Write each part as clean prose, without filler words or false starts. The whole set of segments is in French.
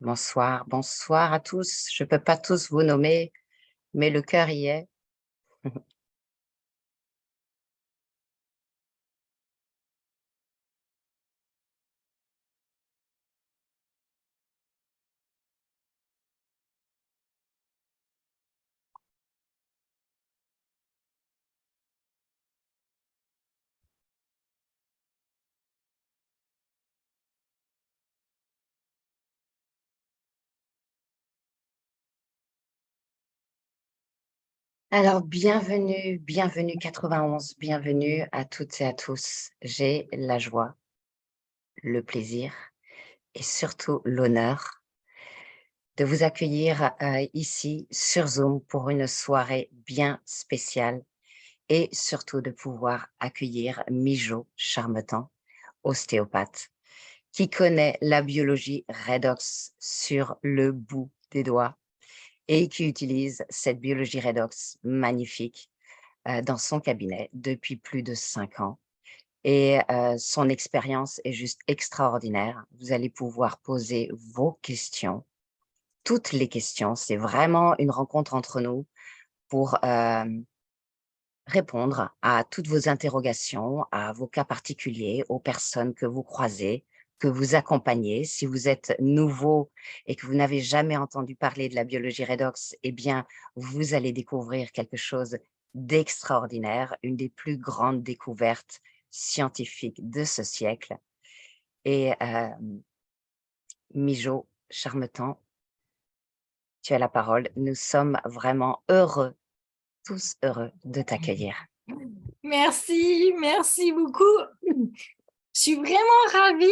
Bonsoir, bonsoir à tous. Je ne peux pas tous vous nommer, mais le cœur y est. Alors, bienvenue 91, bienvenue à toutes et à tous. J'ai la joie, le plaisir et surtout l'honneur de vous accueillir ici sur Zoom pour une soirée bien spéciale et surtout de pouvoir accueillir Mijo Charmetan, ostéopathe, qui connaît la biologie redox sur le bout des doigts et qui utilise cette biologie redox magnifique dans son cabinet depuis plus de 5 ans. Et son expérience est juste extraordinaire. Vous allez pouvoir poser vos questions, toutes les questions. C'est vraiment une rencontre entre nous pour répondre à toutes vos interrogations, à vos cas particuliers, aux personnes que vous croisez, que vous accompagnez. Si vous êtes nouveau et que vous n'avez jamais entendu parler de la biologie redox, eh bien, vous allez découvrir quelque chose d'extraordinaire, une des plus grandes découvertes scientifiques de ce siècle. Et Mijo Charmetan, tu as la parole. Nous sommes vraiment heureux, tous heureux de t'accueillir. Merci beaucoup. Je suis vraiment ravie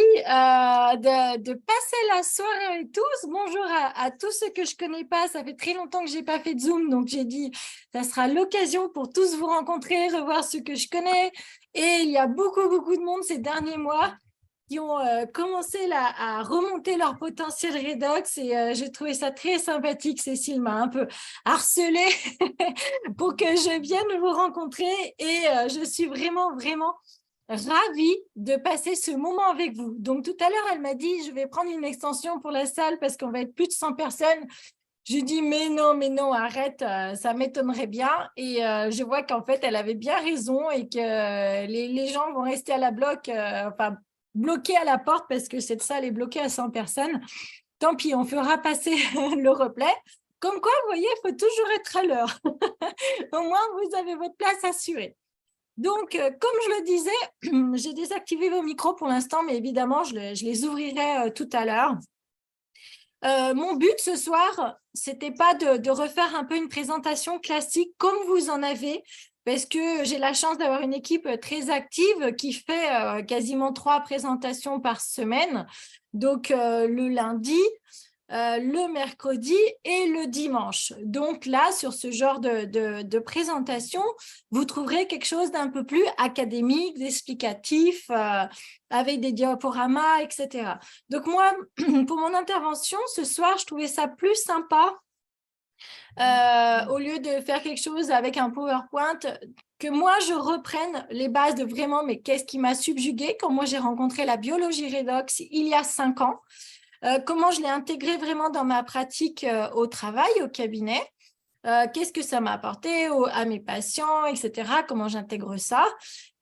de passer la soirée avec tous. Bonjour à tous ceux que je ne connais pas. Ça fait très longtemps que je n'ai pas fait de Zoom, donc j'ai dit ça sera l'occasion pour tous vous rencontrer, revoir ceux que je connais. Et il y a beaucoup de monde ces derniers mois qui ont commencé à remonter leur potentiel redox et j'ai trouvé ça très sympathique. Cécile m'a un peu harcelée pour que je vienne vous rencontrer et je suis vraiment ravie de passer ce moment avec vous. Donc tout à l'heure, elle m'a dit, je vais prendre une extension pour la salle parce qu'on va être plus de 100 personnes. Je lui dis, mais non, arrête, ça m'étonnerait bien. Et je vois qu'en fait, elle avait bien raison et que les gens vont rester à la bloqués à la porte parce que cette salle est bloquée à 100 personnes. Tant pis, on fera passer le replay. Comme quoi, vous voyez, il faut toujours être à l'heure. Au moins, vous avez votre place assurée. Donc, comme je le disais, j'ai désactivé vos micros pour l'instant, mais évidemment, je les ouvrirai tout à l'heure. Mon but ce soir, c'était pas de refaire un peu une présentation classique comme vous en avez, parce que j'ai la chance d'avoir une équipe très active qui fait quasiment 3 présentations par semaine. Donc, le lundi, le mercredi et le dimanche. Donc là, sur ce genre de présentation, vous trouverez quelque chose d'un peu plus académique, d'explicatif, avec des diaporamas, etc. Donc moi, pour mon intervention, ce soir, je trouvais ça plus sympa, au lieu de faire quelque chose avec un PowerPoint, que moi, je reprenne les bases de vraiment, mais qu'est-ce qui m'a subjuguée quand moi, j'ai rencontré la biologie redox il y a 5 ans. Comment je l'ai intégré vraiment dans ma pratique au travail, au cabinet. Qu'est-ce que ça m'a apporté à mes patients, etc. Comment j'intègre ça.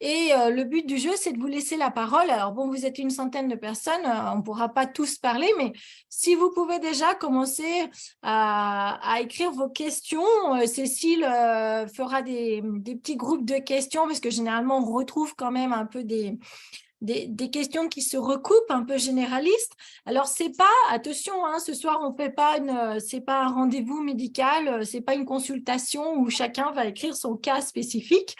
Et le but du jeu, c'est de vous laisser la parole. Alors bon, vous êtes une centaine de personnes, on ne pourra pas tous parler, mais si vous pouvez déjà commencer à écrire vos questions, Cécile fera des petits groupes de questions, parce que généralement, on retrouve quand même un peu des questions qui se recoupent, un peu généralistes. Alors, c'est pas, attention, hein, ce soir, on fait pas c'est pas un rendez-vous médical, c'est pas une consultation où chacun va écrire son cas spécifique,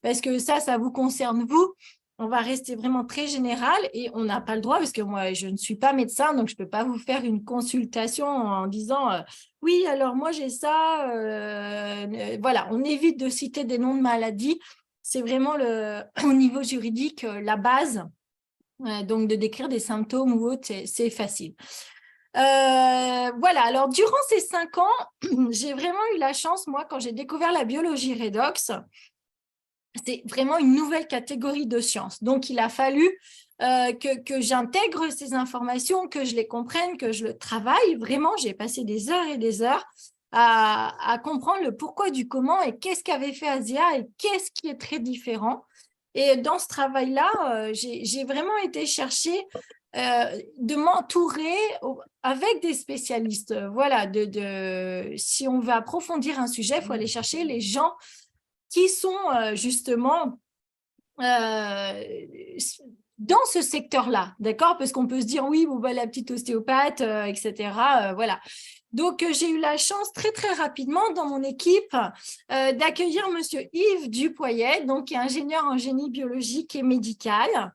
parce que ça vous concerne vous. On va rester vraiment très général et on n'a pas le droit, parce que moi, je ne suis pas médecin, donc je peux pas vous faire une consultation en disant oui, alors moi j'ai ça. Voilà, on évite de citer des noms de maladies. C'est vraiment au niveau juridique la base. Donc, de décrire des symptômes ou autres, c'est facile. Voilà, alors durant ces 5 ans, j'ai vraiment eu la chance, moi, quand j'ai découvert la biologie redox, c'est vraiment une nouvelle catégorie de sciences. Donc, il a fallu que j'intègre ces informations, que je les comprenne, que je le travaille. Vraiment, j'ai passé des heures et des heures à comprendre le pourquoi du comment et qu'est-ce qu'avait fait Asia et qu'est-ce qui est très différent. Et dans ce travail-là, j'ai vraiment été chercher de m'entourer avec des spécialistes. Voilà, si on veut approfondir un sujet, il faut aller chercher les gens qui sont justement dans ce secteur-là, d'accord? Parce qu'on peut se dire, oui, bon, bah, la petite ostéopathe, etc. Voilà. Donc, j'ai eu la chance très, très rapidement dans mon équipe d'accueillir Monsieur Yves Dupoyet, donc, qui est ingénieur en génie biologique et médical,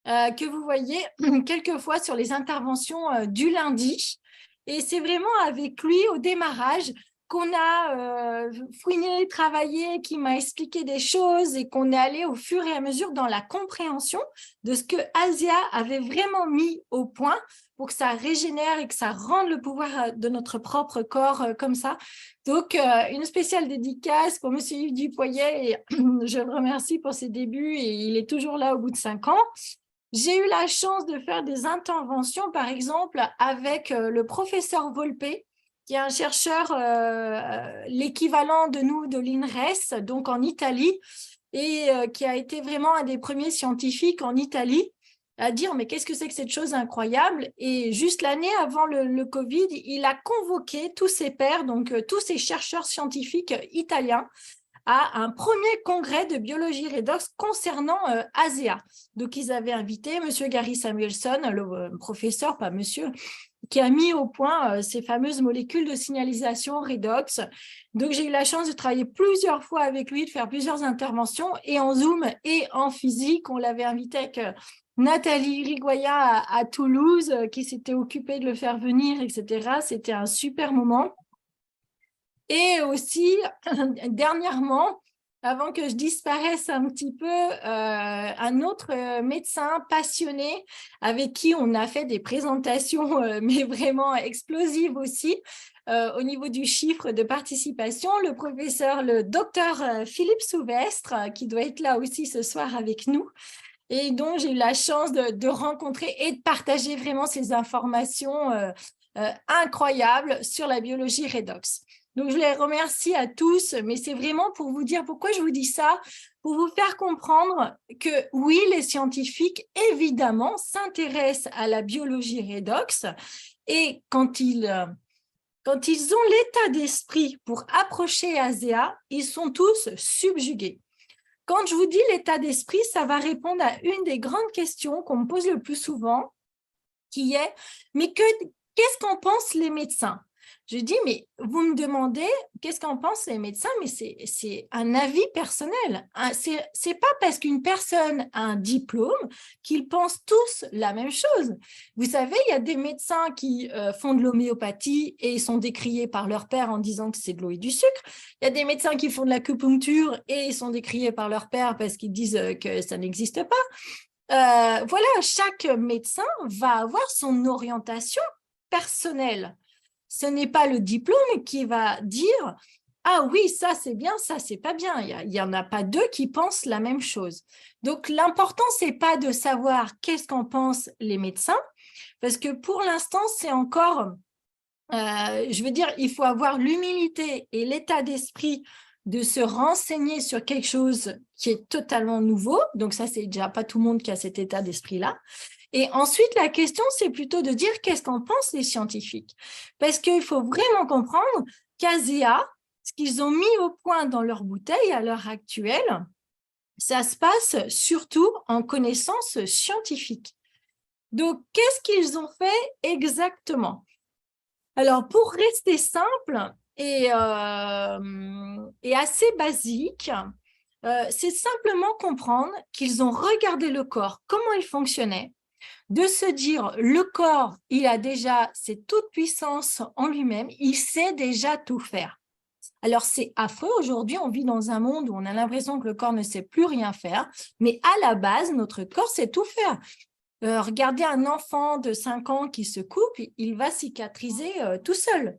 que vous voyez quelquefois sur les interventions du lundi. Et c'est vraiment avec lui, au démarrage, qu'on a fouiné, travaillé, qui m'a expliqué des choses et qu'on est allé au fur et à mesure dans la compréhension de ce que Asia avait vraiment mis au point pour que ça régénère et que ça rende le pouvoir de notre propre corps comme ça. Donc, une spéciale dédicace pour Monsieur Yves Dupoyet et je le remercie pour ses débuts et il est toujours là au bout de 5 ans. J'ai eu la chance de faire des interventions, par exemple, avec le professeur Volpe, qui est un chercheur, l'équivalent de nous de l'INRES, donc en Italie, et qui a été vraiment un des premiers scientifiques en Italie à dire mais qu'est-ce que c'est que cette chose incroyable. Et juste l'année avant le Covid, il a convoqué tous ses pairs, donc tous ces chercheurs scientifiques italiens, à un premier congrès de biologie redox concernant ASEA. Donc, ils avaient invité M. Gary Samuelson, le professeur, pas monsieur, qui a mis au point ces fameuses molécules de signalisation redox. Donc, j'ai eu la chance de travailler plusieurs fois avec lui, de faire plusieurs interventions, et en Zoom et en physique. On l'avait invité avec Nathalie Rigoya à Toulouse, qui s'était occupée de le faire venir, etc. C'était un super moment. Et aussi, dernièrement, avant que je disparaisse un petit peu, un autre médecin passionné avec qui on a fait des présentations, mais vraiment explosives aussi, au niveau du chiffre de participation, le docteur Philippe Souvestre, qui doit être là aussi ce soir avec nous, et dont j'ai eu la chance de rencontrer et de partager vraiment ces informations incroyables sur la biologie redox. Donc, je les remercie à tous, mais c'est vraiment pour vous dire pourquoi je vous dis ça, pour vous faire comprendre que oui, les scientifiques, évidemment, s'intéressent à la biologie redox et quand ils ont l'état d'esprit pour approcher ASEA, ils sont tous subjugués. Quand je vous dis l'état d'esprit, ça va répondre à une des grandes questions qu'on me pose le plus souvent, qui est « mais qu'est-ce qu'en pensent les médecins ?» Je dis, mais vous me demandez qu'est-ce qu'en pensent les médecins, mais c'est un avis personnel. C'est pas parce qu'une personne a un diplôme qu'ils pensent tous la même chose. Vous savez, il y a des médecins qui font de l'homéopathie et ils sont décriés par leur père en disant que c'est de l'eau et du sucre. Il y a des médecins qui font de l'acupuncture et ils sont décriés par leur père parce qu'ils disent que ça n'existe pas. Voilà, chaque médecin va avoir son orientation personnelle. Ce n'est pas le diplôme qui va dire « Ah oui, ça c'est bien, ça c'est pas bien ». Il n'y en a pas deux qui pensent la même chose. Donc, l'important, ce n'est pas de savoir qu'est-ce qu'en pensent les médecins, parce que pour l'instant, c'est encore… je veux dire, il faut avoir l'humilité et l'état d'esprit de se renseigner sur quelque chose qui est totalement nouveau. Donc, ça, c'est déjà pas tout le monde qui a cet état d'esprit-là. Et ensuite, la question, c'est plutôt de dire qu'est-ce qu'en pensent les scientifiques. Parce qu'il faut vraiment comprendre qu'ASEA, ce qu'ils ont mis au point dans leur bouteille à l'heure actuelle, ça se passe surtout en connaissance scientifique. Donc, qu'est-ce qu'ils ont fait exactement? Alors, pour rester simple et assez basique, c'est simplement comprendre qu'ils ont regardé le corps, comment il fonctionnait, de se dire le corps, il a déjà cette toute puissance en lui-même, il sait déjà tout faire. Alors, c'est affreux, aujourd'hui, on vit dans un monde où on a l'impression que le corps ne sait plus rien faire, mais à la base, notre corps sait tout faire. Regardez un enfant de 5 ans qui se coupe, il va cicatriser tout seul.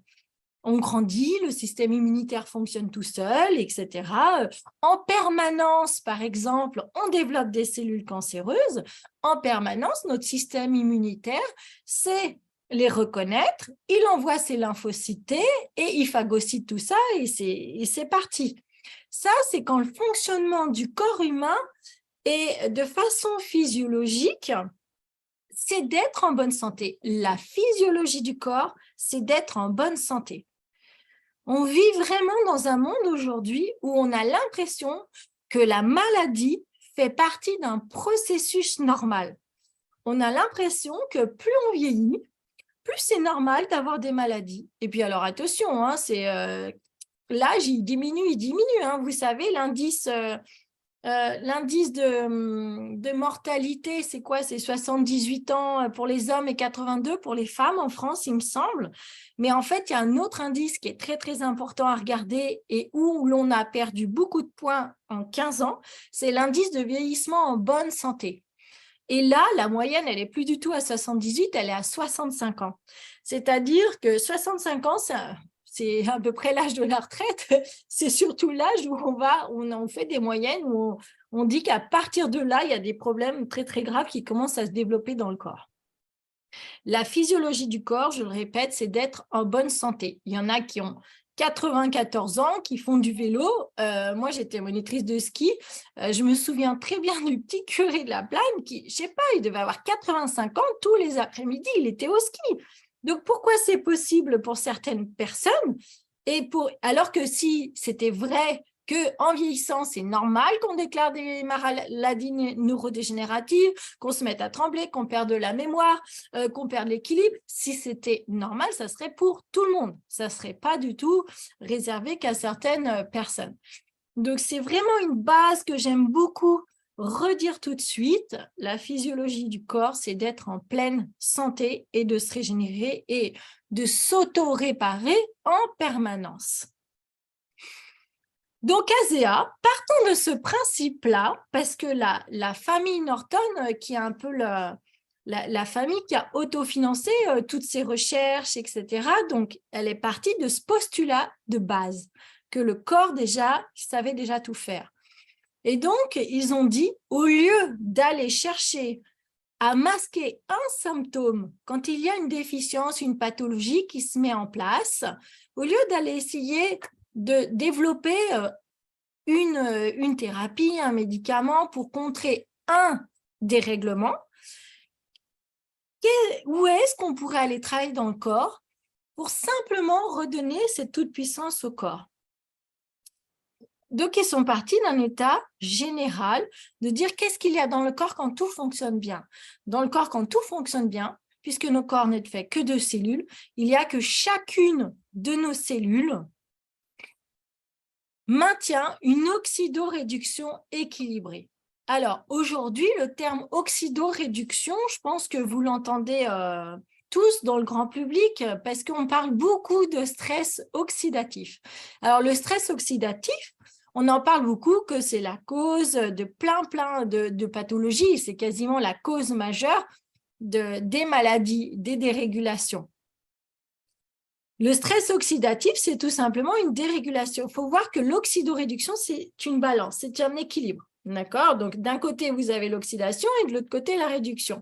on grandit, le système immunitaire fonctionne tout seul, etc. En permanence, par exemple, on développe des cellules cancéreuses. En permanence, notre système immunitaire sait les reconnaître, il envoie ses lymphocytes et il phagocyte tout ça et c'est parti. Ça, c'est quand le fonctionnement du corps humain est de façon physiologique, c'est d'être en bonne santé. La physiologie du corps, c'est d'être en bonne santé. On vit vraiment dans un monde aujourd'hui où on a l'impression que la maladie fait partie d'un processus normal. On a l'impression que plus on vieillit, plus c'est normal d'avoir des maladies. Et puis alors attention, hein, l'âge il diminue, hein. Vous savez, l'indice de mortalité, c'est quoi? C'est 78 ans pour les hommes et 82 pour les femmes en France, il me semble. Mais en fait, il y a un autre indice qui est très, très important à regarder et où l'on a perdu beaucoup de points en 15 ans, c'est l'indice de vieillissement en bonne santé. Et là, la moyenne, elle n'est plus du tout à 78, elle est à 65 ans. C'est-à-dire que 65 ans, c'est à peu près l'âge de la retraite. C'est surtout l'âge où on fait des moyennes, où on dit qu'à partir de là, il y a des problèmes très, très graves qui commencent à se développer dans le corps. La physiologie du corps, je le répète, c'est d'être en bonne santé. Il y en a qui ont 94 ans, qui font du vélo. Moi, j'étais monitrice de ski. Je me souviens très bien du petit curé de la Plagne qui, je sais pas, il devait avoir 85 ans. Tous les après-midi, il était au ski. Donc, pourquoi c'est possible pour certaines personnes alors que si c'était vrai qu'en vieillissant, c'est normal qu'on déclare des maladies neurodégénératives, qu'on se mette à trembler, qu'on perde la mémoire, qu'on perde l'équilibre. Si c'était normal, ça serait pour tout le monde. Ça ne serait pas du tout réservé qu'à certaines personnes. Donc, c'est vraiment une base que j'aime beaucoup redire tout de suite. La physiologie du corps, c'est d'être en pleine santé et de se régénérer et de s'auto-réparer en permanence. Donc, ASEA, partons de ce principe-là, parce que la famille Norton, qui est un peu la famille qui a autofinancé toutes ces recherches, etc., donc elle est partie de ce postulat de base, que le corps savait déjà tout faire. Et donc, ils ont dit, au lieu d'aller chercher à masquer un symptôme quand il y a une déficience, une pathologie qui se met en place, au lieu d'aller essayer de développer une thérapie, un médicament pour contrer un dérèglement, où est-ce qu'on pourrait aller travailler dans le corps pour simplement redonner cette toute-puissance au corps? Donc, ils sont partis d'un état général de dire qu'est-ce qu'il y a dans le corps quand tout fonctionne bien. Dans le corps, quand tout fonctionne bien, puisque nos corps n'est fait que de cellules, il y a que chacune de nos cellules maintient une oxydoréduction équilibrée. Alors, aujourd'hui, le terme oxydoréduction, je pense que vous l'entendez tous dans le grand public parce qu'on parle beaucoup de stress oxydatif. Alors, le stress oxydatif, on en parle beaucoup que c'est la cause de plein de pathologies, c'est quasiment la cause majeure des maladies, des dérégulations. Le stress oxydatif, c'est tout simplement une dérégulation. Il faut voir que l'oxydoréduction, c'est une balance, c'est un équilibre. D'accord? Donc, d'un côté, vous avez l'oxydation et de l'autre côté, la réduction.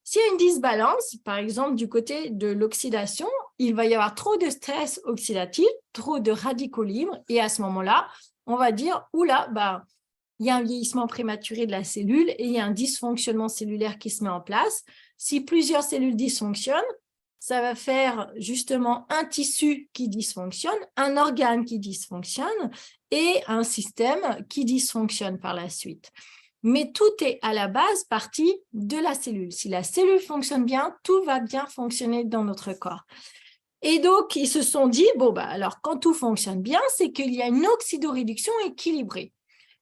S'il y a une disbalance, par exemple, du côté de l'oxydation, il va y avoir trop de stress oxydatif, trop de radicaux libres, et à ce moment-là, on va dire, oula, il y a un vieillissement prématuré de la cellule et il y a un dysfonctionnement cellulaire qui se met en place. Si plusieurs cellules dysfonctionnent, ça va faire justement un tissu qui dysfonctionne, un organe qui dysfonctionne et un système qui dysfonctionne par la suite. Mais tout est à la base parti de la cellule. Si la cellule fonctionne bien, tout va bien fonctionner dans notre corps. Et donc, ils se sont dit, alors quand tout fonctionne bien, c'est qu'il y a une oxydoréduction équilibrée.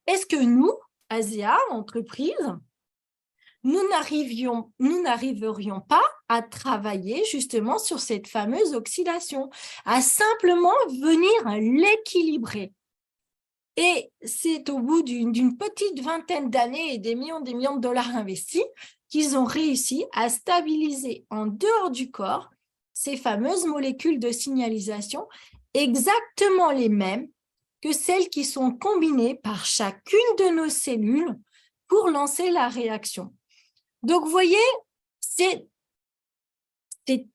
Est-ce que nous, ASEA, entreprise, nous n'arriverions pas à travailler justement sur cette fameuse oxydation, à simplement venir l'équilibrer. Et c'est au bout d'une petite vingtaine d'années et des millions de dollars investis qu'ils ont réussi à stabiliser en dehors du corps ces fameuses molécules de signalisation exactement les mêmes que celles qui sont combinées par chacune de nos cellules pour lancer la réaction. Donc, vous voyez, c'est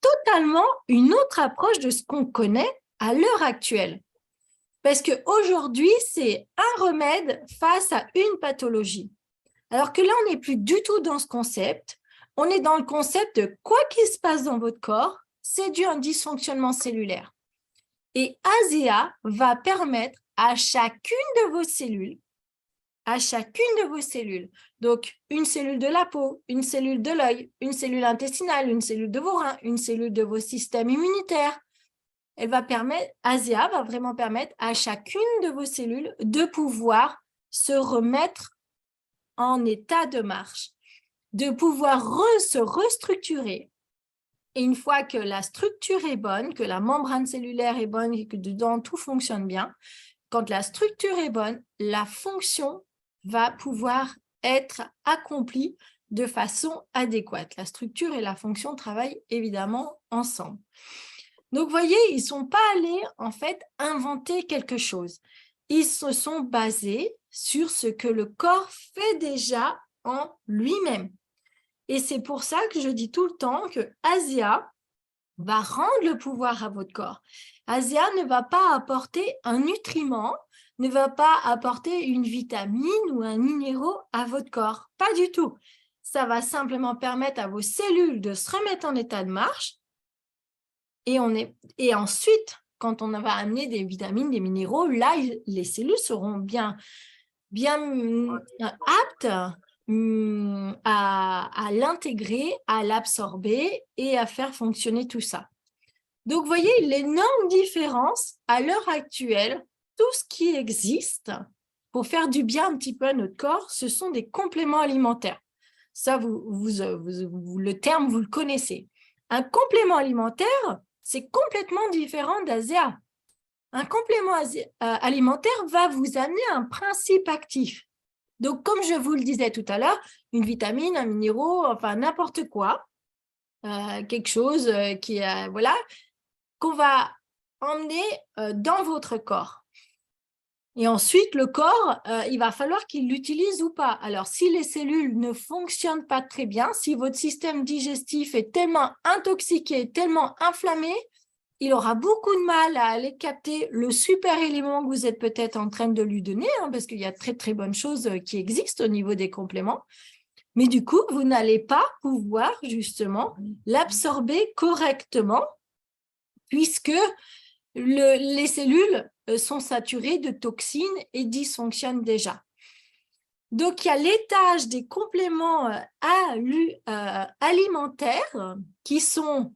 totalement une autre approche de ce qu'on connaît à l'heure actuelle. Parce qu'aujourd'hui, c'est un remède face à une pathologie. Alors que là, on n'est plus du tout dans ce concept. On est dans le concept de quoi qu'il se passe dans votre corps, c'est dû à un dysfonctionnement cellulaire. Et ASEA va permettre à chacune de vos cellules, donc une cellule de la peau, une cellule de l'œil, une cellule intestinale, une cellule de vos reins, une cellule de vos systèmes immunitaires, ASEA va vraiment permettre à chacune de vos cellules de pouvoir se remettre en état de marche, de pouvoir se restructurer. Et une fois que la structure est bonne, que la membrane cellulaire est bonne et que dedans tout fonctionne bien, quand la structure est bonne, la fonction va pouvoir être accomplie de façon adéquate. La structure et la fonction travaillent évidemment ensemble. Donc, vous voyez, ils ne sont pas allés en fait inventer quelque chose. Ils se sont basés sur ce que le corps fait déjà en lui-même. Et c'est pour ça que je dis tout le temps que ASEA va rendre le pouvoir à votre corps. ASEA ne va pas apporter un nutriment, ne va pas apporter une vitamine ou un minéraux à votre corps. Pas du tout. Ça va simplement permettre à vos cellules de se remettre en état de marche. Et ensuite, quand on va amener des vitamines, des minéraux, là, les cellules seront bien aptes à l'intégrer, à l'absorber et à faire fonctionner tout ça. Donc, vous voyez l'énorme différence à l'heure actuelle. Tout ce qui existe pour faire du bien un petit peu à notre corps, ce sont des compléments alimentaires. Ça, le terme, vous le connaissez. Un complément alimentaire, c'est complètement différent d'ASEA. Un complément alimentaire va vous amener un principe actif. Donc, comme je vous le disais tout à l'heure, une vitamine, un minéraux, enfin n'importe quoi, quelque chose qu'on va emmener dans votre corps. Et ensuite, le corps, il va falloir qu'il l'utilise ou pas. Alors, si les cellules ne fonctionnent pas très bien, si votre système digestif est tellement intoxiqué, tellement inflammé, il aura beaucoup de mal à aller capter le super élément que vous êtes peut-être en train de lui donner, parce qu'il y a très, très bonnes choses qui existent au niveau des compléments. Mais du coup, vous n'allez pas pouvoir justement l'absorber correctement puisque les cellules sont saturées de toxines et dysfonctionnent déjà. Donc, il y a l'étage des compléments alimentaires qui sont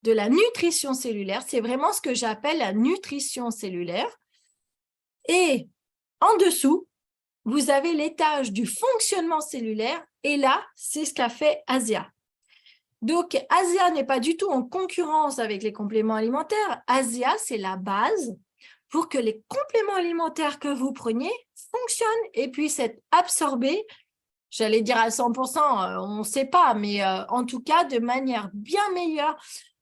de la nutrition cellulaire. C'est vraiment ce que j'appelle la nutrition cellulaire. Et en dessous, vous avez l'étage du fonctionnement cellulaire. Et là, c'est ce qu'a fait ASEA. Donc, ASEA n'est pas du tout en concurrence avec les compléments alimentaires. ASEA, c'est la base pour que les compléments alimentaires que vous preniez fonctionnent et puissent être absorbés, j'allais dire à 100%, on ne sait pas, mais en tout cas de manière bien meilleure,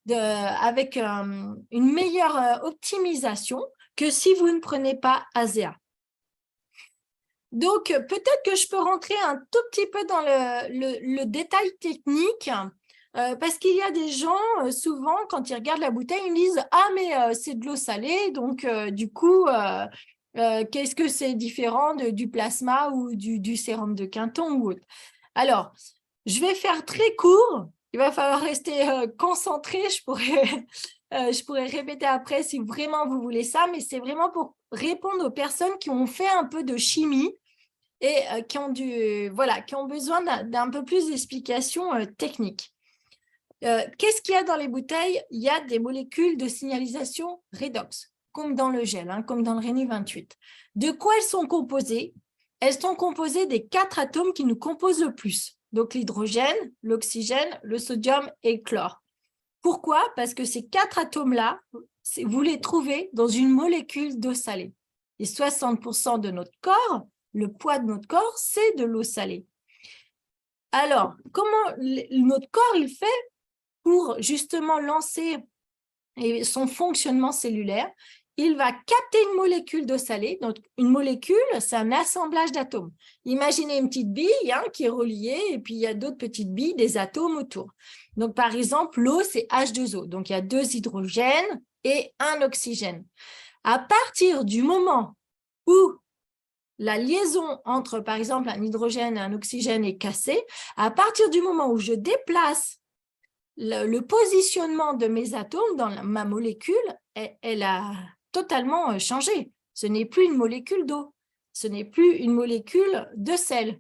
avec une meilleure optimisation que si vous ne prenez pas ASEA. Donc, peut-être que je peux rentrer un tout petit peu dans le détail technique, parce qu'il y a des gens, souvent, quand ils regardent la bouteille, ils me disent « Ah, mais c'est de l'eau salée, donc du coup, qu'est-ce que c'est différent du plasma ou du sérum de Quinton ou autre ?» Alors, je vais faire très court. Il va falloir rester concentré. Je pourrais répéter après si vraiment vous voulez ça, mais c'est vraiment pour répondre aux personnes qui ont fait un peu de chimie et qui ont besoin d'un peu plus d'explications techniques. Qu'est-ce qu'il y a dans les bouteilles? Il y a des molécules de signalisation redox, comme dans le gel, comme dans le Réni 28. De quoi elles sont composées? Elles sont composées des 4 atomes qui nous composent le plus. Donc l'hydrogène, l'oxygène, le sodium et le chlore. Pourquoi? Parce que ces 4 atomes-là, vous les trouvez dans une molécule d'eau salée. Et 60% de notre corps, le poids de notre corps, c'est de l'eau salée. Alors, comment notre corps il fait pour justement lancer son fonctionnement cellulaire? il va capter une molécule d'eau salée. Donc, une molécule, c'est un assemblage d'atomes. Imaginez une petite bille qui est reliée et puis il y a d'autres petites billes, des atomes autour. Donc, par exemple, l'eau, c'est H2O. Donc, il y a 2 hydrogènes et un oxygène. À partir du moment où la liaison entre, par exemple, un hydrogène et un oxygène est cassée, à partir du moment où je déplace le positionnement de mes atomes dans ma molécule, elle a totalement changé. Ce n'est plus une molécule d'eau, ce n'est plus une molécule de sel.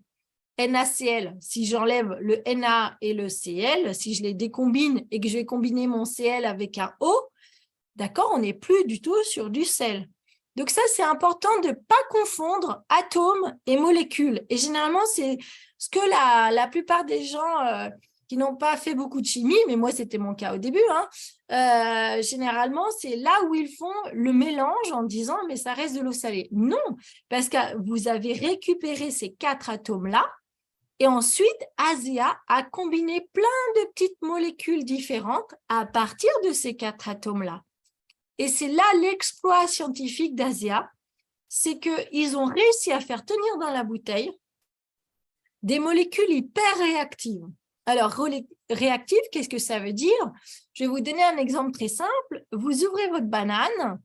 NaCl, si j'enlève le Na et le Cl, si je les décombine et que je vais combiner mon Cl avec un O, d'accord, on n'est plus du tout sur du sel. Donc ça, c'est important de ne pas confondre atomes et molécules. Et généralement, c'est ce que la plupart des gens qui n'ont pas fait beaucoup de chimie, mais moi, c'était mon cas au début, généralement, c'est là où ils font le mélange en disant « mais ça reste de l'eau salée ». Non, parce que vous avez récupéré ces 4 atomes-là et ensuite, ASEA a combiné plein de petites molécules différentes à partir de ces 4 atomes-là. Et c'est là l'exploit scientifique d'ASEA, c'est qu'ils ont réussi à faire tenir dans la bouteille des molécules hyper réactives. Alors, réactive, qu'est-ce que ça veut dire? Je vais vous donner un exemple très simple. Vous ouvrez votre banane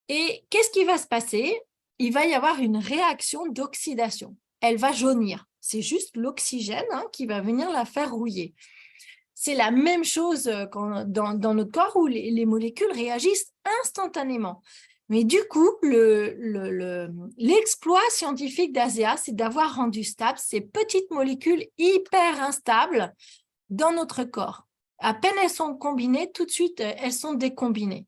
et qu'est-ce qui va se passer? Il va y avoir une réaction d'oxydation. Elle va jaunir. C'est juste l'oxygène qui va venir la faire rouiller. C'est la même chose dans notre corps où les molécules réagissent instantanément. Mais du coup, l'exploit scientifique d'ASEA, c'est d'avoir rendu stables ces petites molécules hyper instables dans notre corps. À peine elles sont combinées, tout de suite, elles sont décombinées.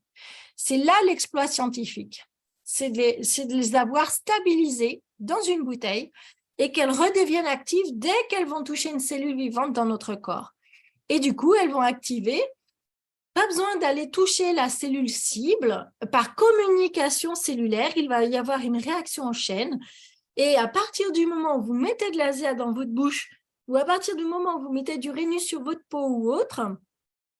C'est là l'exploit scientifique. C'est de les avoir stabilisées dans une bouteille et qu'elles redeviennent actives dès qu'elles vont toucher une cellule vivante dans notre corps. Et du coup, elles vont activer. Pas besoin d'aller toucher la cellule cible. Par communication cellulaire, il va y avoir une réaction en chaîne. Et à partir du moment où vous mettez de l'ASEA dans votre bouche ou à partir du moment où vous mettez du Rhénus sur votre peau ou autre,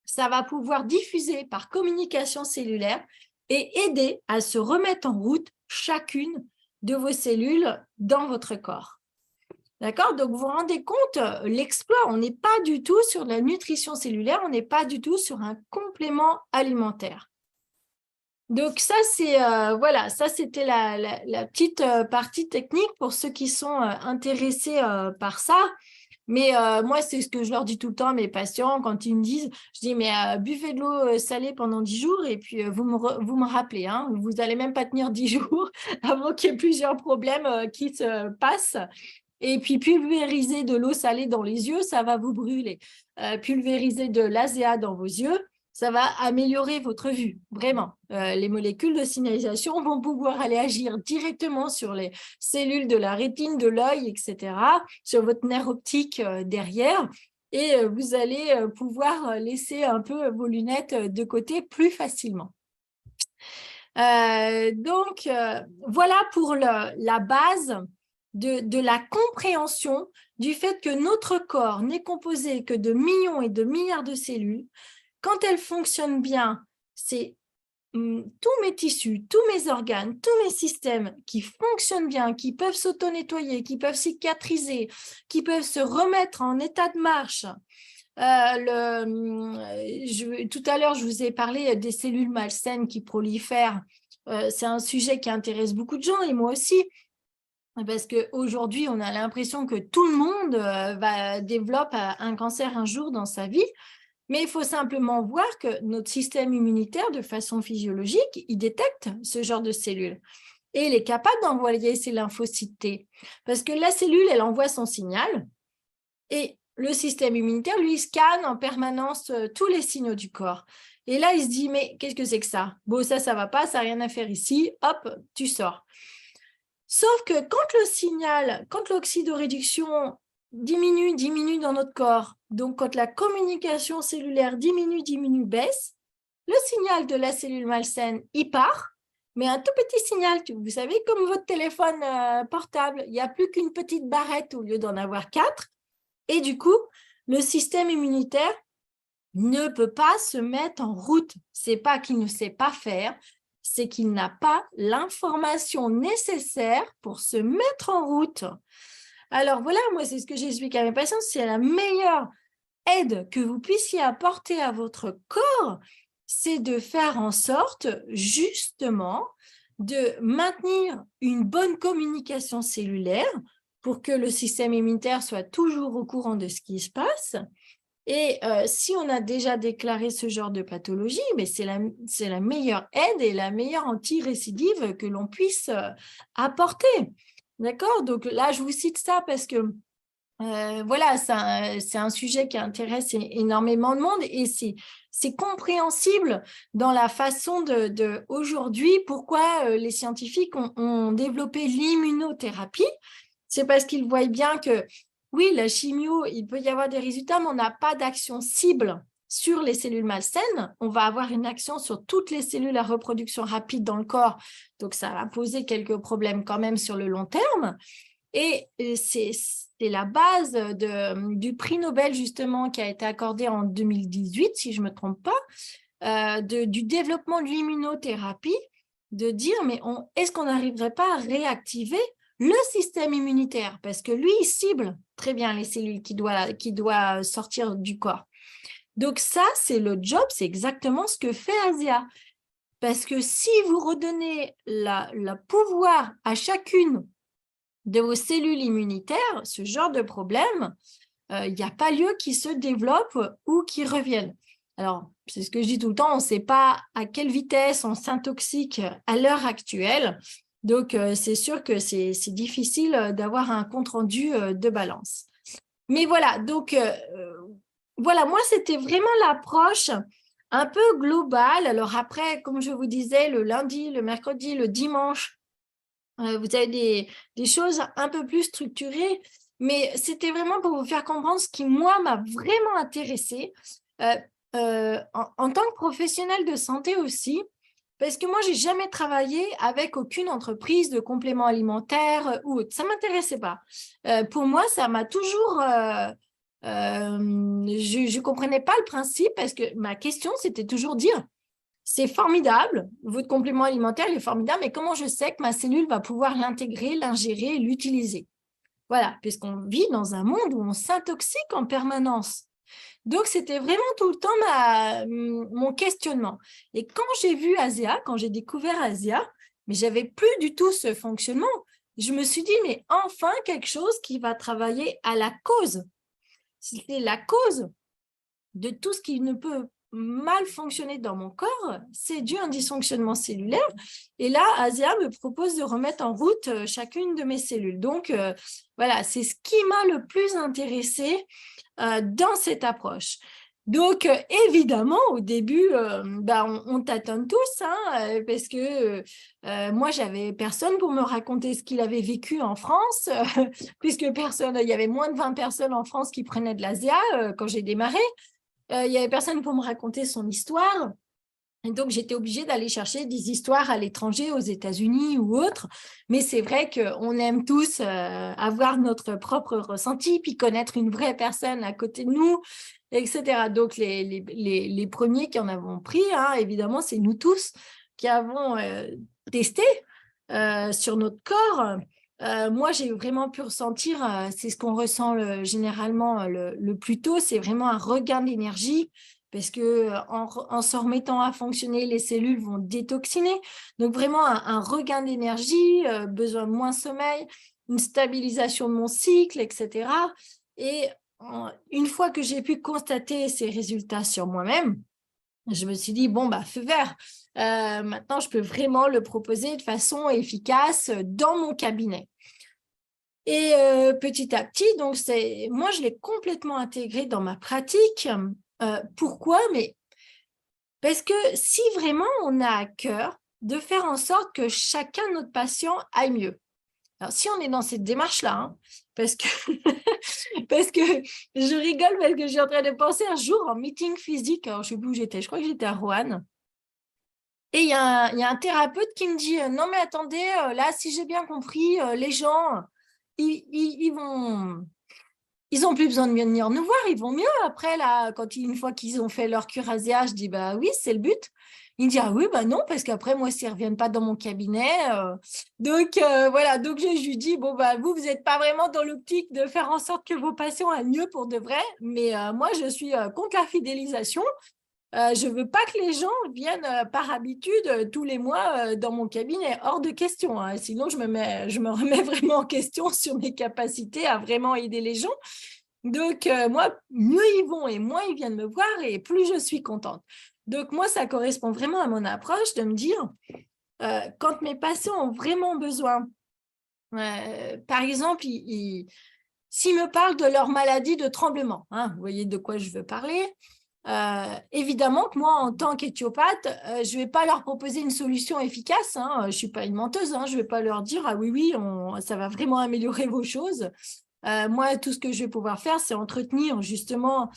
ça va pouvoir diffuser par communication cellulaire et aider à se remettre en route chacune de vos cellules dans votre corps. D'accord? Donc, vous vous rendez compte, l'exploit, on n'est pas du tout sur la nutrition cellulaire, on n'est pas du tout sur un complément alimentaire. Donc, ça, c'est voilà, ça, c'était la petite partie technique pour ceux qui sont intéressés par ça. Mais moi, c'est ce que je leur dis tout le temps à mes patients quand ils me disent, je dis, mais buvez de l'eau salée pendant 10 jours et puis vous me rappelez, vous n'allez même pas tenir 10 jours avant qu'il y ait plusieurs problèmes qui se passent. Et puis, pulvériser de l'eau salée dans les yeux, ça va vous brûler. Pulvériser de l'ASEA dans vos yeux, ça va améliorer votre vue, vraiment. Les molécules de signalisation vont pouvoir aller agir directement sur les cellules de la rétine, de l'œil, etc., sur votre nerf optique derrière. Et vous allez pouvoir laisser un peu vos lunettes de côté plus facilement. Donc, voilà pour la base de la compréhension du fait que notre corps n'est composé que de millions et de milliards de cellules. Quand elles fonctionnent bien, c'est tous mes tissus, tous mes organes, tous mes systèmes qui fonctionnent bien, qui peuvent s'auto-nettoyer, qui peuvent cicatriser, qui peuvent se remettre en état de marche. Tout à l'heure, je vous ai parlé des cellules malsaines qui prolifèrent. C'est un sujet qui intéresse beaucoup de gens et moi aussi. Parce qu'aujourd'hui, on a l'impression que tout le monde développe un cancer un jour dans sa vie, mais il faut simplement voir que notre système immunitaire, de façon physiologique, il détecte ce genre de cellules et il est capable d'envoyer ses lymphocytes T. Parce que la cellule, elle envoie son signal et le système immunitaire, lui, scanne en permanence tous les signaux du corps. Et là, il se dit, mais qu'est-ce que c'est que ça? Bon, ça ne va pas, ça n'a rien à faire ici, hop, tu sors. Sauf que quand le signal, quand l'oxydoréduction diminue dans notre corps, donc quand la communication cellulaire diminue, baisse, le signal de la cellule malsaine, il part, mais un tout petit signal, vous savez, comme votre téléphone portable, il n'y a plus qu'une petite barrette au lieu d'en avoir 4, et du coup, le système immunitaire ne peut pas se mettre en route. Ce n'est pas qu'il ne sait pas faire, c'est qu'il n'a pas l'information nécessaire pour se mettre en route. Alors voilà, moi, c'est ce que j'explique à mes patients, c'est la meilleure aide que vous puissiez apporter à votre corps, c'est de faire en sorte, justement, de maintenir une bonne communication cellulaire pour que le système immunitaire soit toujours au courant de ce qui se passe. Et si on a déjà déclaré ce genre de pathologie, mais c'est la meilleure aide et la meilleure anti-récidive que l'on puisse apporter. D'accord? Donc là, je vous cite ça parce que voilà, c'est un sujet qui intéresse énormément de monde et c'est compréhensible dans la façon de aujourd'hui pourquoi les scientifiques ont développé l'immunothérapie. C'est parce qu'ils voient bien que oui, la chimio, il peut y avoir des résultats, mais on n'a pas d'action cible sur les cellules malsaines. On va avoir une action sur toutes les cellules à reproduction rapide dans le corps. Donc, ça va poser quelques problèmes quand même sur le long terme. Et c'est la base du prix Nobel, justement, qui a été accordé en 2018, si je ne me trompe pas, du développement de l'immunothérapie, de dire, mais est-ce qu'on n'arriverait pas à réactiver le système immunitaire? Parce que lui, il cible très bien les cellules qui doivent sortir du corps. Donc ça, c'est le job, c'est exactement ce que fait ASEA. Parce que si vous redonnez le pouvoir à chacune de vos cellules immunitaires, ce genre de problème, il n'y a pas lieu qu'ils se développent ou qu'ils reviennent. Alors, c'est ce que je dis tout le temps, on ne sait pas à quelle vitesse on s'intoxique à l'heure actuelle. Donc, c'est sûr que c'est difficile d'avoir un compte-rendu de balance. Mais voilà, donc, voilà, moi, c'était vraiment l'approche un peu globale. Alors après, comme je vous disais, le lundi, le mercredi, le dimanche, vous avez des choses un peu plus structurées, mais c'était vraiment pour vous faire comprendre ce qui, moi, m'a vraiment intéressée en tant que professionnelle de santé aussi, parce que moi, je n'ai jamais travaillé avec aucune entreprise de compléments alimentaires ou autre. Ça ne m'intéressait pas. Pour moi, ça m'a toujours… je ne comprenais pas le principe parce que ma question, c'était toujours dire, c'est formidable, votre complément alimentaire, il est formidable, mais comment je sais que ma cellule va pouvoir l'intégrer, l'ingérer et l'utiliser? Voilà, puisqu'on vit dans un monde où on s'intoxique en permanence. Donc, c'était vraiment tout le temps mon questionnement. Et quand j'ai vu ASEA, quand j'ai découvert ASEA, mais j'avais plus du tout ce fonctionnement. Je me suis dit, mais enfin quelque chose qui va travailler à la cause. C'est la cause de tout ce qui ne peut mal fonctionner dans mon corps, c'est dû à un dysfonctionnement cellulaire. Et là, ASEA me propose de remettre en route chacune de mes cellules. Donc, voilà, c'est ce qui m'a le plus intéressée dans cette approche. Donc, évidemment, au début, on tâtonne tous, hein, parce que moi, j'avais personne pour me raconter ce qu'il avait vécu en France, puisque personne, il y avait moins de 20 personnes en France qui prenaient de l'ASEA quand j'ai démarré. Il n'y avait personne pour me raconter son histoire. Et donc, j'étais obligée d'aller chercher des histoires à l'étranger, aux États-Unis ou autres. Mais c'est vrai qu'on aime tous avoir notre propre ressenti, puis connaître une vraie personne à côté de nous, etc. Donc, les premiers qui en avons pris, hein, évidemment, c'est nous tous qui avons testé sur notre corps. Moi, j'ai vraiment pu ressentir, c'est ce qu'on ressent généralement le plus tôt, c'est vraiment un regain d'énergie parce que en se remettant à fonctionner, les cellules vont détoxiner. Donc, vraiment un regain d'énergie, besoin de moins de sommeil, une stabilisation de mon cycle, etc. Et une fois que j'ai pu constater ces résultats sur moi-même, je me suis dit, bon, feu vert. Maintenant, je peux vraiment le proposer de façon efficace dans mon cabinet. Et petit à petit, donc moi, je l'ai complètement intégré dans ma pratique. Pourquoi? Mais parce que si vraiment on a à cœur de faire en sorte que chacun de nos patients aille mieux. Alors, si on est dans cette démarche-là, hein, parce que je rigole parce que je suis en train de penser un jour en meeting physique, alors je ne sais plus où j'étais, je crois que j'étais à Roanne, et il y a un thérapeute qui me dit « Non mais attendez, là si j'ai bien compris, les gens, ils ont plus besoin de venir nous voir, ils vont mieux après, là, une fois qu'ils ont fait leur cure ASEA. » Je dis « Bah oui, c'est le but. » Il me dit, ah oui, bah non, parce qu'après, moi, s'ils ne reviennent pas dans mon cabinet. Donc, voilà. Donc, je lui dis, bon, bah, vous n'êtes pas vraiment dans l'optique de faire en sorte que vos patients aient mieux pour de vrai. Mais moi, je suis contre la fidélisation. Je ne veux pas que les gens viennent par habitude tous les mois dans mon cabinet. Hors de question. Hein. Sinon, je me remets vraiment en question sur mes capacités à vraiment aider les gens. Donc, moi, mieux ils vont et moins ils viennent me voir et plus je suis contente. Donc, moi, ça correspond vraiment à mon approche de me dire, quand mes patients ont vraiment besoin, par exemple, s'ils me parlent de leur maladie de tremblement, hein, vous voyez de quoi je veux parler, évidemment que moi, en tant qu'éthiopathe, je ne vais pas leur proposer une solution efficace. Hein, je ne suis pas une menteuse. Hein, je ne vais pas leur dire, ah oui, oui, ça va vraiment améliorer vos choses. Moi, tout ce que je vais pouvoir faire, c'est entretenir justement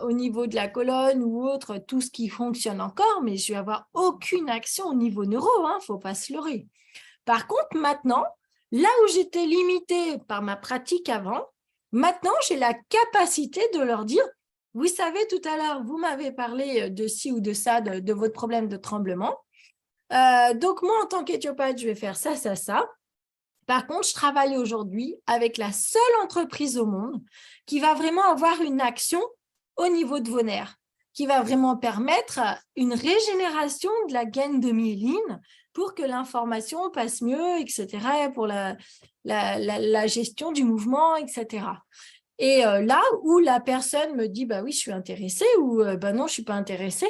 au niveau de la colonne ou autre, tout ce qui fonctionne encore, mais je vais avoir aucune action au niveau neuro, hein, faut pas se leurrer. Par contre, maintenant, là où j'étais limitée par ma pratique avant, maintenant, j'ai la capacité de leur dire, vous savez, tout à l'heure, vous m'avez parlé de ci ou de ça, de votre problème de tremblement. Donc, moi, en tant qu'éthiopathe, je vais faire ça, ça, ça. Par contre, je travaille aujourd'hui avec la seule entreprise au monde qui va vraiment avoir une action au niveau de vos nerfs, qui va vraiment permettre une régénération de la gaine de myéline pour que l'information passe mieux, etc., pour la gestion du mouvement, etc. Et là où la personne me dit, bah oui, je suis intéressée, ou bah non, je ne suis pas intéressée.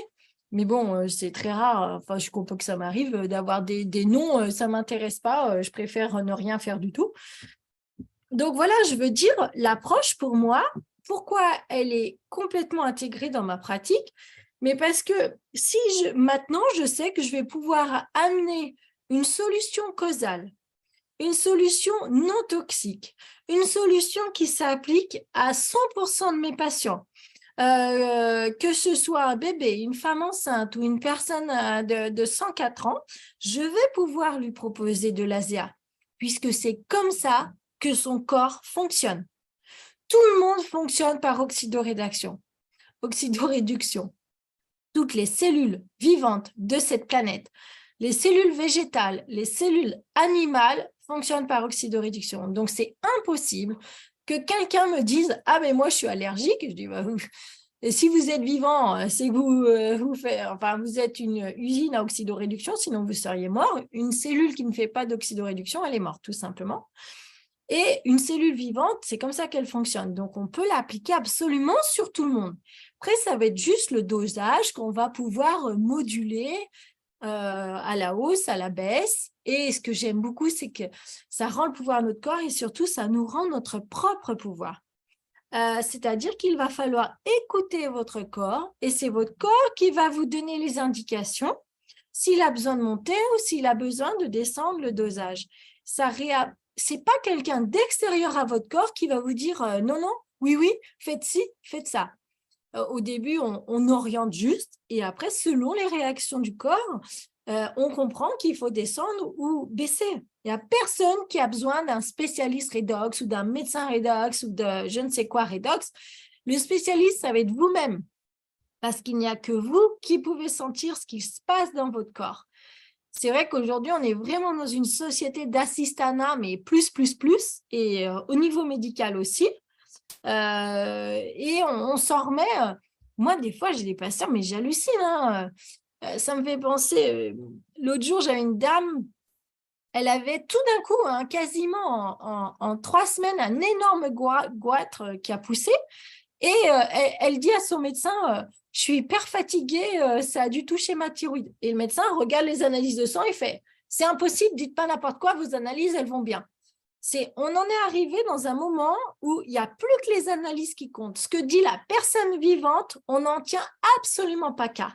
Mais bon, c'est très rare. Enfin, je comprends que ça m'arrive d'avoir des noms, ça ne m'intéresse pas, je préfère ne rien faire du tout. Donc voilà, je veux dire, l'approche pour moi, pourquoi elle est complètement intégrée dans ma pratique, mais parce que maintenant, je sais que je vais pouvoir amener une solution causale, une solution non toxique, une solution qui s'applique à 100% de mes patients. Que ce soit un bébé, une femme enceinte ou une personne de 104 ans, je vais pouvoir lui proposer de l'ASEA, puisque c'est comme ça que son corps fonctionne. Tout le monde fonctionne par oxydoréduction. Toutes les cellules vivantes de cette planète, les cellules végétales, les cellules animales fonctionnent par oxydoréduction. Donc, c'est impossible que quelqu'un me dise « Ah, mais moi, je suis allergique. » Je dis bah, « Et si vous êtes vivant, c'est que vous êtes une usine à oxydoréduction, sinon vous seriez mort. Une cellule qui ne fait pas d'oxydoréduction, elle est morte, tout simplement. » Et une cellule vivante, c'est comme ça qu'elle fonctionne. Donc, on peut l'appliquer absolument sur tout le monde. Après, ça va être juste le dosage qu'on va pouvoir moduler à la hausse, à la baisse. Et ce que j'aime beaucoup, c'est que ça rend le pouvoir à notre corps et surtout, ça nous rend notre propre pouvoir. C'est-à-dire qu'il va falloir écouter votre corps et c'est votre corps qui va vous donner les indications s'il a besoin de monter ou s'il a besoin de descendre le dosage. C'est pas quelqu'un d'extérieur à votre corps qui va vous dire non, non, oui, oui, faites ci, faites ça. Au début, on oriente juste et après, selon les réactions du corps, on comprend qu'il faut descendre ou baisser. Il n'y a personne qui a besoin d'un spécialiste redox ou d'un médecin redox ou de je ne sais quoi redox. Le spécialiste, ça va être vous-même parce qu'il n'y a que vous qui pouvez sentir ce qui se passe dans votre corps. C'est vrai qu'aujourd'hui, on est vraiment dans une société d'assistanat, mais plus, et au niveau médical aussi. Et on s'en remet. Moi, des fois, j'ai des patients, mais j'hallucine. Hein. Ça me fait penser, l'autre jour, j'avais une dame, elle avait tout d'un coup, hein, quasiment en 3 semaines, un énorme goitre qui a poussé. Et elle dit à son médecin, je suis hyper fatiguée, ça a dû toucher ma thyroïde. Et le médecin regarde les analyses de sang et fait, c'est impossible, dites pas n'importe quoi, vos analyses, elles vont bien. On en est arrivé dans un moment où il n'y a plus que les analyses qui comptent. Ce que dit la personne vivante, on n'en tient absolument pas cas.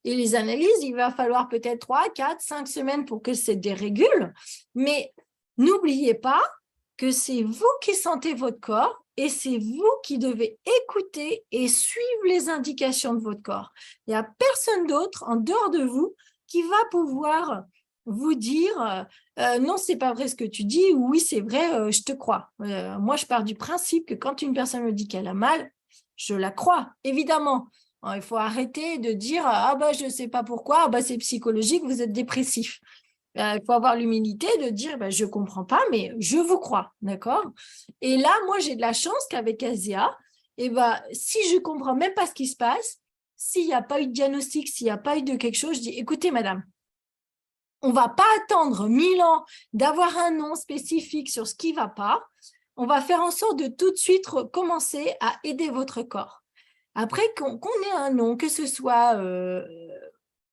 Et les analyses, il va falloir peut-être 3, 4, 5 semaines pour que ça dérégule. Mais n'oubliez pas que c'est vous qui sentez votre corps et c'est vous qui devez écouter et suivre les indications de votre corps. Il n'y a personne d'autre en dehors de vous qui va pouvoir vous dire non, c'est pas vrai ce que tu dis, ou oui, c'est vrai, je te crois. Moi, je pars du principe que quand une personne me dit qu'elle a mal, je la crois. Évidemment, Il faut arrêter de dire « Ah bah, je ne sais pas pourquoi, ah bah, c'est psychologique, vous êtes dépressif ». Il faut avoir l'humilité de dire bah, « Je ne comprends pas, mais je vous crois. » D'accord? Et là, moi, j'ai de la chance qu'avec Asia, si je ne comprends même pas ce qui se passe, s'il n'y a pas eu de diagnostic, s'il n'y a pas eu de quelque chose, je dis « Écoutez, madame, on ne va pas attendre 1000 ans d'avoir un nom spécifique sur ce qui ne va pas. On va faire en sorte de tout de suite commencer à aider votre corps. » Après, qu'on ait un nom, que ce soit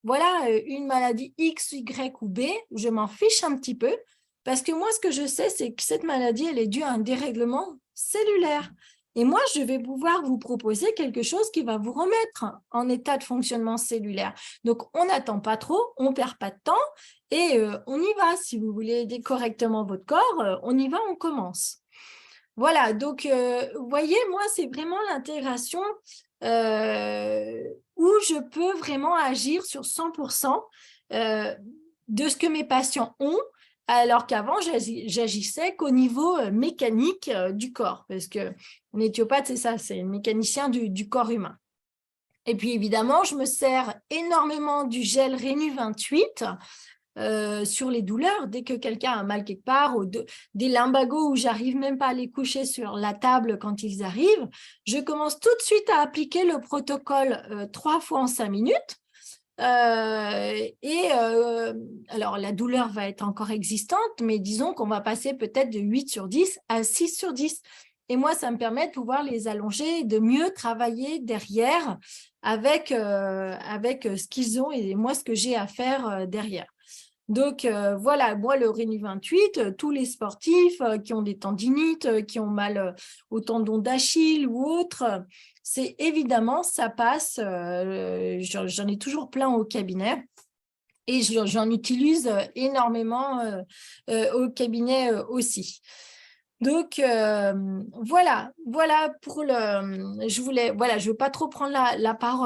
une maladie X, Y ou B, je m'en fiche un petit peu, parce que moi, ce que je sais, c'est que cette maladie, elle est due à un dérèglement cellulaire. Et moi, je vais pouvoir vous proposer quelque chose qui va vous remettre en état de fonctionnement cellulaire. Donc, on n'attend pas trop, on ne perd pas de temps et on y va. Si vous voulez aider correctement votre corps, on y va, on commence. Voilà, donc, vous voyez, moi, c'est vraiment l'intégration où je peux vraiment agir sur 100% de ce que mes patients ont, alors qu'avant, j'agissais qu'au niveau mécanique du corps, parce qu'un éthiopathe, c'est ça, c'est un mécanicien du corps humain. Et puis, évidemment, je me sers énormément du gel Rénu 28 sur les douleurs. Dès que quelqu'un a mal quelque part, ou des lumbagos où j'arrive même pas à les coucher sur la table quand ils arrivent, je commence tout de suite à appliquer le protocole 3 fois en 5 minutes. Alors, la douleur va être encore existante, mais disons qu'on va passer peut-être de 8 sur 10 à 6 sur 10. Et moi, ça me permet de pouvoir les allonger et de mieux travailler derrière avec ce qu'ils ont et moi, ce que j'ai à faire derrière. Donc, voilà, moi, le Rénu 28, tous les sportifs qui ont des tendinites, qui ont mal au tendon d'Achille ou autre, c'est évidemment, ça passe, j'en ai toujours plein au cabinet et j'en utilise énormément au cabinet aussi. Donc, voilà pour je veux pas trop prendre la parole.